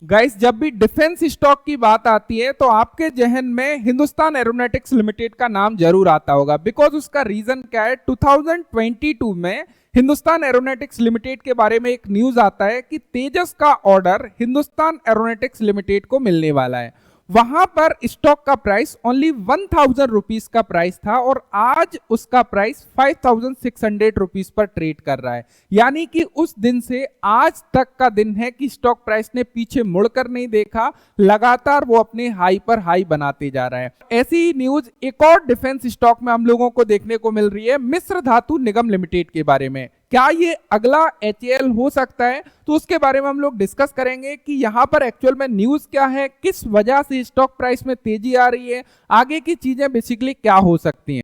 Guys, जब भी defence stock की बात आती है तो आपके जहन में हिंदुस्तान एरोनॉटिक्स लिमिटेड का नाम जरूर आता होगा। बिकॉज उसका रीजन क्या है, 2022 में हिंदुस्तान एरोनॉटिक्स लिमिटेड के बारे में एक न्यूज आता है कि तेजस का ऑर्डर हिंदुस्तान एरोनॉटिक्स लिमिटेड को मिलने वाला है। वहां पर स्टॉक का प्राइस ओनली 1000 रुपीज का प्राइस था और आज उसका प्राइस 5600 रुपीज पर ट्रेड कर रहा है। यानी कि उस दिन से आज तक का दिन है कि स्टॉक प्राइस ने पीछे मुड़कर नहीं देखा, लगातार वो अपने हाई पर हाई बनाते जा रहा है। ऐसी ही न्यूज एक और डिफेंस स्टॉक में हम लोगों को देखने को मिल रही है, मिस्र धातु निगम लिमिटेड के बारे में। क्या ये अगला एचएएल हो सकता है? तो उसके बारे में हम लोग डिस्कस करेंगे कि यहां पर एक्चुअल में न्यूज क्या है, किस वजह से स्टॉक प्राइस में तेजी आ रही है, आगे की चीजें बेसिकली क्या हो सकती हैं।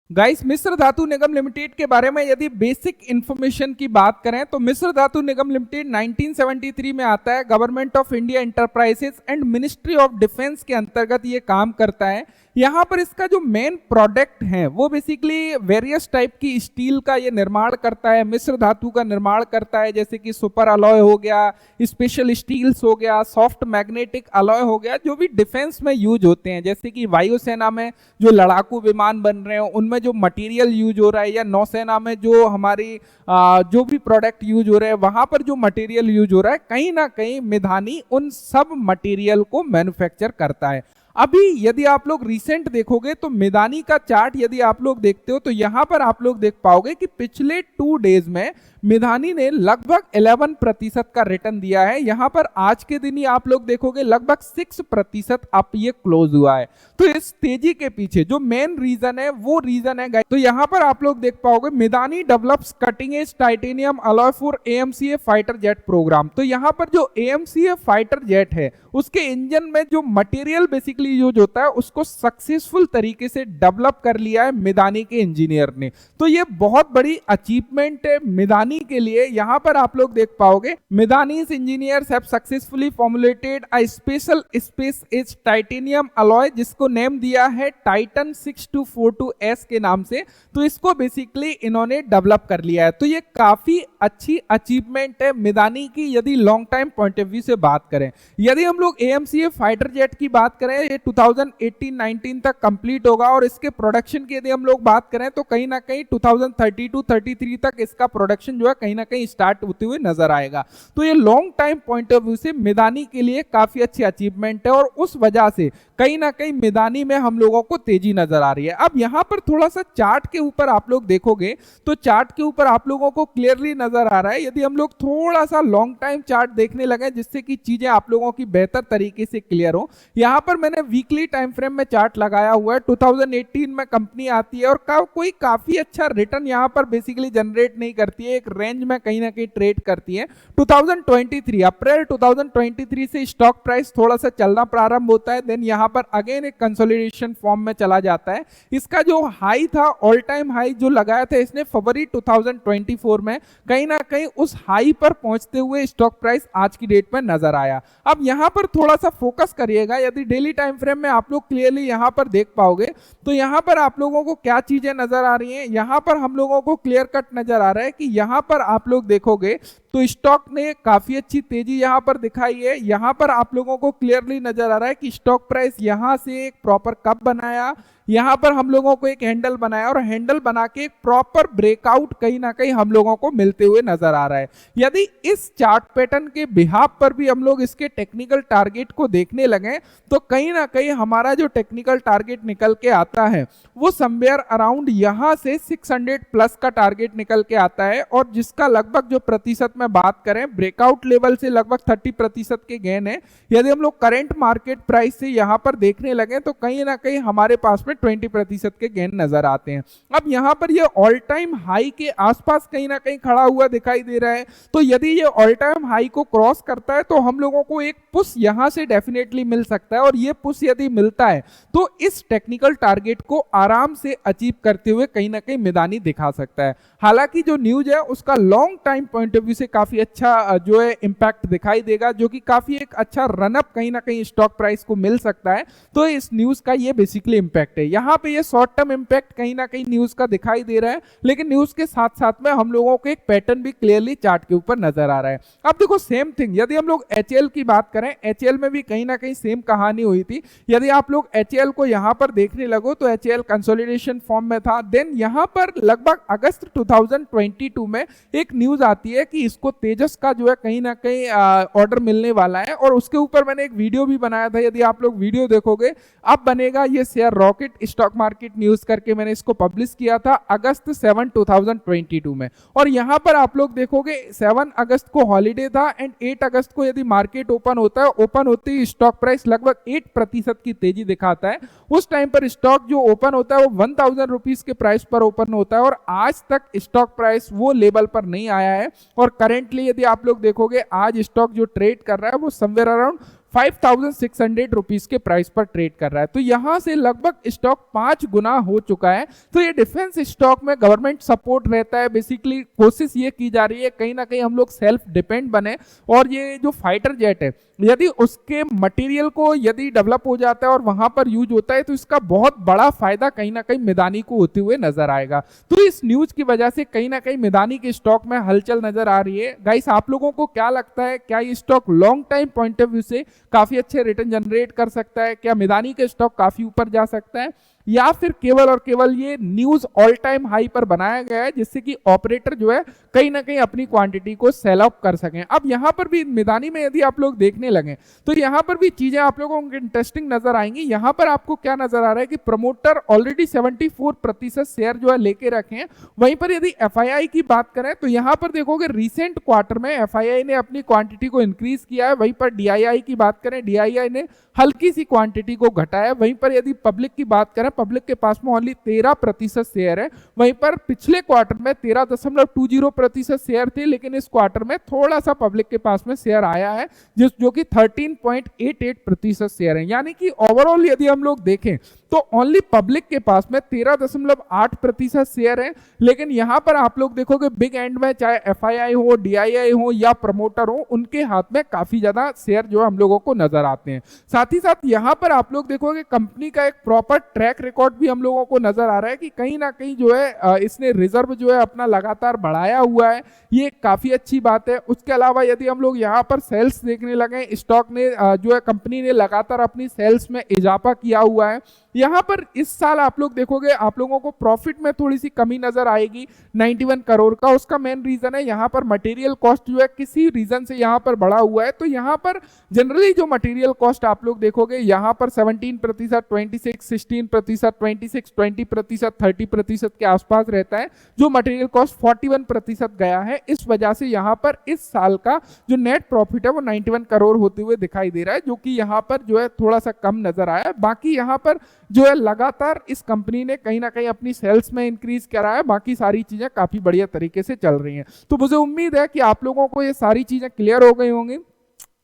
गाइस, मिस्र धातु निगम लिमिटेड के बारे में यदि बेसिक इंफॉर्मेशन की बात करें तो मिस्र धातु निगम लिमिटेड 1973 में आता है। Government of India enterprises and ministry of defence के अंतर्गत ये काम करता है। यहाँ पर इसका जो मेन प्रोडक्ट है वो बेसिकली वेरियस टाइप की स्टील का ये निर्माण करता है, मिस्र धातु का निर्माण करता है, जैसे कि सुपर अलॉय हो गया, स्पेशल स्टील्स हो गया, सॉफ्ट मैग्नेटिक अलॉय हो गया, जो भी डिफेंस में यूज होते हैं। जैसे कि वायुसेना में जो लड़ाकू विमान बन रहे हैं उनमें जो मटेरियल यूज हो रहा है, या नौसेना में जो हमारी जो भी प्रोडक्ट यूज हो रहे हैं वहां पर जो मटेरियल यूज हो रहा है, कहीं ना कहीं मिधानी उन सब मटेरियल को मैन्युफैक्चर करता है। अभी यदि आप लोग रिसेंट देखोगे तो मिधानी का चार्ट यदि आप लोग देखते हो तो यहां पर आप लोग देख पाओगे कि पिछले 2 डेज में मिधानी ने लगभग 11% का रिटर्न दिया है। यहां पर आज के दिन ही आप लोग देखोगे लगभग 6% अप ये क्लोज हुआ है। तो इस तेजी के पीछे जो मेन रीजन है वो रीजन है गाइस, तो यहां पर आप लोग देख पाओगे Midhani develops cutting edge titanium alloy for AMCA fighter jet programme. तो यहां पर जो एएमसीए फाइटर जेट है उसके इंजन में जो मटेरियल बेसिकली यूज होता है उसको सक्सेसफुल तरीके से डेवलप कर लिया है मिधानी के इंजीनियर ने। तो ये बहुत बड़ी अचीवमेंट है मिधानी के लिए। यहां पर आप लोग देख पाओगे Midhani's engineers have successfully formulated a special space age titanium alloy, जिसको नेम दिया है टाइटन 6242S के नाम से। तो इसको बेसिकली इन्होंने डेवलप कर लिया है। तो ये काफी अच्छी अचीवमेंट है मिधानी की यदि long time point of view से बात करें। यदि हम लोग एएमसीए फाइटर जेट की बात करें, ये 2018-19 तक कंप्लीट होगा और इसके प्रोडक्शन की यदि हम लोग बात करें तो कहीं ना कहीं 2032-33 तक इसका प्रोडक्शन जो है कहीं ना कहीं स्टार्ट होते हुए नजर आएगा। तो ये long time point of view से मिधानी के लिए काफी अच्छी अचीवमेंट है और उस वजह से कहीं ना कहीं मिधानी में हम लोगों को तेजी नजर आ रही है। अब यहां पर थोड़ा सा चार्ट के ऊपर आप लोग देखोगे तो चार्ट के ऊपर आप लोगों को क्लियरली नजर आ रहा है। यदि हम लोग थोड़ा सा लॉन्ग टाइम चार्ट देखने लगे जिससे कि चीजें आप लोगों की बेहतर तरीके से क्लियर हो, यहां पर मैंने वीकली टाइम फ्रेम में चार्ट लगाया हुआ है। 2018 में कंपनी आती है और कोई काफी अच्छा रिटर्न यहां पर बेसिकली जनरेट नहीं करती है, एक रेंज में कहीं ना कहीं ट्रेड करती है। 2023 अप्रैल 2023 से स्टॉक प्राइस थोड़ा सा चलना प्रारंभ होता है, देन यहां पर अगेन एक कंसोलिडेशन फॉर्म में चला जाता है। इसका जो हाई था, ऑल टाइम हाई जो लगाया था इसने फरवरी 2024 में, कहीं ना कहीं उस हाई पर पहुंचते हुए स्टॉक प्राइस आज की डेट में नजर आया। अब यहां पर थोड़ा सा फोकस करिएगा, यदि डेली टाइम फ्रेम में आप लोग क्लियरली यहां पर देख पाओगे तो यहां पर आप लोगों को क्या चीजें नजर आ रही हैं। यहां पर हम लोगों को क्लियर कट नजर आ रहा है कि यहां पर आप लोग देखोगे तो स्टॉक ने काफी अच्छी तेजी यहां पर दिखाई है। यहां पर आप लोगों को क्लियरली नजर आ रहा है कि स्टॉक प्राइस यहां से एक प्रॉपर कब बनाया, यहां पर हम लोगों को एक हैंडल बनाया और हैंडल बना के एक प्रॉपर ब्रेकआउट कहीं ना कहीं हम लोगों को मिलते हुए नजर आ रहा है। यदि इस चार्ट पैटर्न के बिहाफ पर भी हम लोग इसके टेक्निकल टारगेट को देखने लगे तो कहीं ना कहीं हमारा जो टेक्निकल टारगेट निकल के आता है वो समवेयर अराउंड यहां से 600 प्लस का टारगेट निकल के आता है, और जिसका लगभग जो प्रतिशत में बात करें ब्रेकआउट लेवल से लगभग 30% के गेन है। यदि हम लोग करंट मार्केट प्राइस से यहां पर देखने लगे तो कहीं ना कहीं हमारे पास में 20% के गेन नजर आते हैं। अब यहां पर ये ऑल टाइम हाई के आसपास कहीं ना कहीं खड़ा हुआ दिखाई दे रहा है। तो यदि ये ऑल टाइम हाई को क्रॉस करता है तो हम लोगों को एक पुश यहां से डेफिनेटली मिल सकता है, और ये पुश यदि मिलता है तो इस टेक्निकल टारगेट को आराम से अचीव करते हुए कहीं ना कहीं मिधानी दिखा सकता है। हालांकि जो न्यूज है उसका long time point of view से काफी अच्छा जो है इंपैक्ट दिखाई देगा, जो कि काफी एक अच्छा रनअप कहीं ना कहीं स्टॉक प्राइस को मिल सकता है। तो इस न्यूज का ये बेसिकली इंपैक्ट है। है। यहाँ पे ये शॉर्ट टर्म इंपैक्ट कहीं ना कहीं न्यूज का दिखाई दे रहा है, लेकिन न्यूज के साथ साथ में हम लोगों को एक पैटर्न भी क्लियरली चार्ट के ऊपर नजर आ रहा है। अब देखो सेम थिंग यदि हम लोग एचएल की बात करें, एचएल में भी कहीं ना कहीं सेम कहानी हुई थी। यदि आप लोग एचएल को यहाँ पर देखने लगो तो एचएल कंसोलिडेशन फॉर्म में था। देन यहाँ पर लगभग अगस्त 2022 में एक न्यूज आती है कि इसको तेजस का जो है कहीं ना कहीं ऑर्डर मिलने वाला है, और उसके ऊपर मैंने एक वीडियो भी बनाया था। यदि आप लोग वीडियो देखोगे, अब बनेगा ये share rocket stock market news करके मैंने इसको पब्लिश किया था अगस्त 7 2022 में। और यहां पर आप लोग देखोगे 7 अगस्त को हॉलीडे था एंड 8 अगस्त को यदि मार्केट ओपन होता है, ओपन होते ही स्टॉक प्राइस लगभग 8% की तेजी दिखाता है। उस टाइम पर स्टॉक जो ओपन होता है वो 1000 रुपीज के प्राइस पर ओपन होता है, और आज तक स्टॉक प्राइस वो लेवल पर नहीं आया है। और करेंटली यदि आप लोग देखोगे आज स्टॉक जो ट्रेड कर रहा है वो समवेयर अराउंड 5600 रुपीज के प्राइस पर ट्रेड कर रहा है। तो यहां से लगभग स्टॉक 5 गुना हो चुका है। तो ये डिफेंस स्टॉक में गवर्नमेंट सपोर्ट रहता है। बेसिकली कोशिश ये की जा रही है कहीं ना कहीं हम लोग सेल्फ डिपेंड बने, और ये जो फाइटर जेट है यदि उसके मटेरियल को यदि डेवलप हो जाता है और वहां पर यूज होता है तो इसका बहुत बड़ा फायदा कहीं ना कहीं मिदानी को होते हुए नजर आएगा। तो इस न्यूज की वजह से कहीं ना कहीं मिदानी के स्टॉक में हलचल नजर आ रही है। गाइस आप लोगों को क्या लगता है, क्या ये stock long time point of view से काफी अच्छे रिटर्न जनरेट कर सकता है? क्या मिदानी के स्टॉक काफी ऊपर जा सकता है, या फिर केवल और केवल ये न्यूज ऑल टाइम हाई पर बनाया गया है जिससे कि ऑपरेटर जो है कहीं ना कहीं अपनी क्वांटिटी को सेल ऑफ कर सकें? अब यहां पर भी मिदानी में यदि आप लोग देखने लगे तो यहां पर भी चीजें आप लोगों को इंटरेस्टिंग नजर आएंगी। यहां पर आपको क्या नजर आ रहा है कि प्रमोटर ऑलरेडी 74% शेयर जो है लेके रखे हैं। वहीं पर यदि एफआईआई की बात करें तो यहां पर देखोगे रिसेंट क्वार्टर में एफआईआई ने अपनी क्वांटिटी को इंक्रीज किया है। वहीं पर डीआईआई की बात करें, डीआईआई ने हल्की सी क्वांटिटी को घटाया। वहीं पर यदि पब्लिक की बात करें, पब्लिक के पास में ओनली 13% शेयर है। वहीं पर पिछले क्वार्टर में 13.20% शेयर थे, लेकिन इस क्वार्टर में थोड़ा सा पब्लिक के पास में शेयर आया है जो कि 13.88% शेयर है। यानी कि ओवरऑल यदि हम लोग देखें तो ओनली पब्लिक के पास में 13.8% शेयर है। लेकिन यहां पर आप लोग देखोगे बिग एंड में चाहे एफआईआई हो, डीआईआई हो या प्रमोटर हो, उनके हाथ में काफी ज्यादा शेयर जो हम लोगों को नजर आते हैं। साथ ही साथ यहां पर आप लोग देखोगे कंपनी का एक प्रॉपर ट्रैक रिकॉर्ड भी हम लोगों को नजर आ रहा है कि कहीं ना कहीं जो है इसने रिजर्व जो है अपना लगातार बढ़ाया हुआ है। ये काफी अच्छी बात है। उसके अलावा यदि हम लोग यहाँ पर सेल्स देखने लगे, स्टॉक ने जो है कंपनी ने लगातार अपनी सेल्स में इजाफा किया हुआ है। यहाँ पर इस साल आप लोग देखोगे आप लोगों को प्रॉफिट में थोड़ी सी कमी नजर आएगी 91 करोड़ का। उसका मेन रीजन है यहाँ पर मटेरियल कॉस्ट जो है किसी रीजन से यहाँ पर बढ़ा हुआ है। तो यहाँ पर जनरली जो मटेरियल कॉस्ट आप लोग देखोगे यहाँ पर 17%, 26, 16%, 26, 20%, 30% के आसपास रहता है। जो मटेरियल कॉस्ट 41% गया है। इस वजह से यहाँ पर इस साल का जो नेट प्रॉफिट है वो 91 करोड़ होते हुए दिखाई दे रहा है, जो कि यहाँ पर जो है थोड़ा सा कम नजर आया। बाकी यहाँ पर जो है लगातार इस कंपनी ने कहीं ना कहीं अपनी सेल्स में इंक्रीज करा है। बाकी सारी चीजें काफी बढ़िया तरीके से चल रही हैं। तो मुझे उम्मीद है कि आप लोगों को ये सारी चीजें क्लियर हो गई होंगी।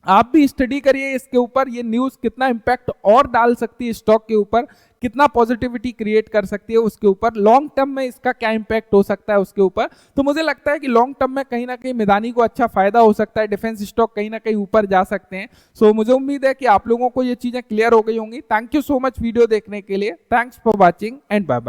आप भी स्टडी करिए इसके ऊपर, ये न्यूज कितना इंपैक्ट और डाल सकती है स्टॉक के ऊपर, कितना पॉजिटिविटी क्रिएट कर सकती है उसके ऊपर, लॉन्ग टर्म में इसका क्या इंपैक्ट हो सकता है उसके ऊपर। तो मुझे लगता है कि लॉन्ग टर्म में कहीं ना कहीं मिदानी को अच्छा फायदा हो सकता है, डिफेंस स्टॉक कहीं ना कहीं ऊपर जा सकते हैं। सो मुझे उम्मीद है कि आप लोगों को ये चीजें क्लियर हो गई होंगी। Thank you so much video देखने के लिए। Thanks for watching and bye bye.